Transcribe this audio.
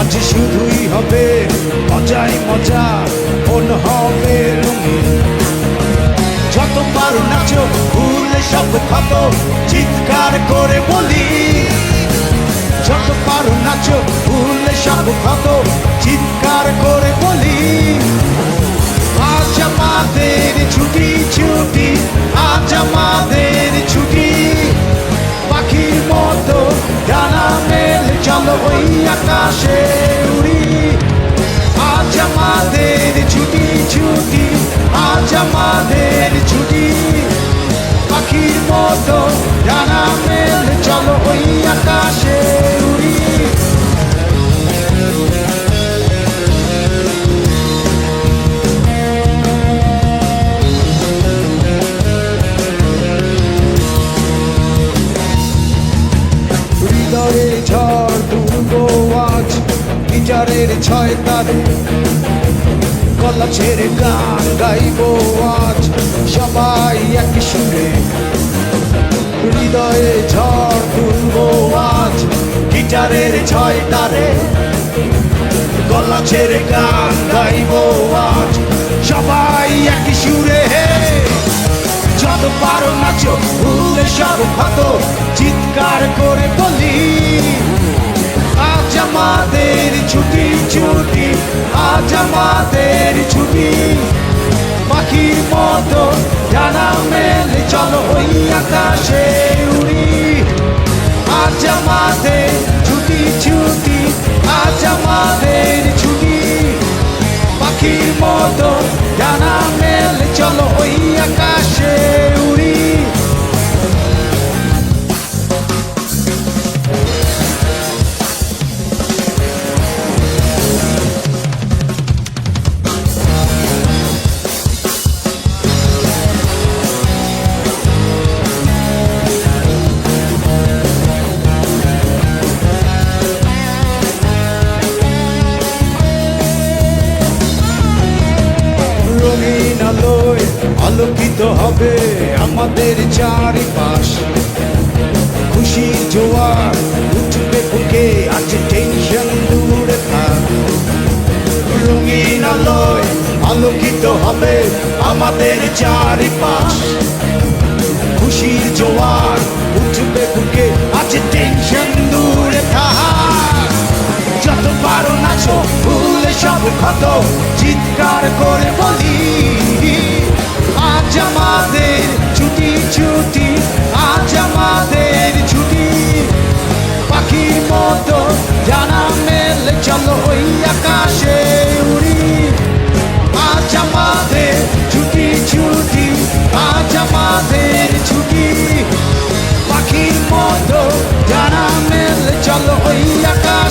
আজ শুধুই হবে মজাই মজা, মন হবে রঙিন। যত পারো নাচো, ভুলে সব ক্ষত, চিৎকার করে বলি। যত পারো নাচো, ভুলে সব ক্ষত, চিৎকার করে বলি। আজ আমাদের ছুটি ছুটি, আজ আমাদের ছুটি। পাখির মতো ডানা মেলে চলো ওই আকাশে উড়ি। আজ আমাদের ছুটি ছুটি, আজ আমাদের ছুটি। পাখির মতো ডানা মেলে চলো ওই আকাশে উড়ি। হৃদয়ে ঝড় তুলবো আজ, বিচারের ছয় তারে। গলা ছেড়ে গান গাইবো আজ, সবাই এক সুরে। হৃদয়ে ঝড় তুলবো আজ, গিটারের ছয় তারে। গলা ছেড়ে গান গাইবো আজ, সবাই এক সুরে। যত পারো নাচো, ভুলে সব ক্ষত, চিৎকার করে বলি। আজ আমাদের ছুটি ছুটি, আজ আমাদের ছুটি। পাখির মতো ডানা মেলে চলো ওই আকাশে উড়ি। আজ আমাদের ছুটি ছুটি, আজ আমাদের ছুটি। পাখির মতো ডানা মেলে চলো ওই আকাশে উড়ি। রঙিন আলোয় আলোকিত হবে আমাদের চারিপাশ। খুশির জোয়ার উঠবে বুকে, আজ টেনশন দূরে থাক। রঙিন আলোয় আলোকিত হবে আমাদের চারিপাশ। খুশির জোয়ার উঠবে বুকে, আজ টেনশন দূরে থাক। যত পারো নাচো, ভুলে সব ক্ষত, চিৎকার করে বলি। আজ আমাদের ছুটি ছুটি, আজ আমাদের ছুটি। পাখির মতো ডানা মেলে চলো ওই আকাশে উড়ি। আজ আমাদের ছুটি ছুটি, আজ আমাদের ছুটি। পাখির মতো ডানা মেলে চলো ওই আকাশে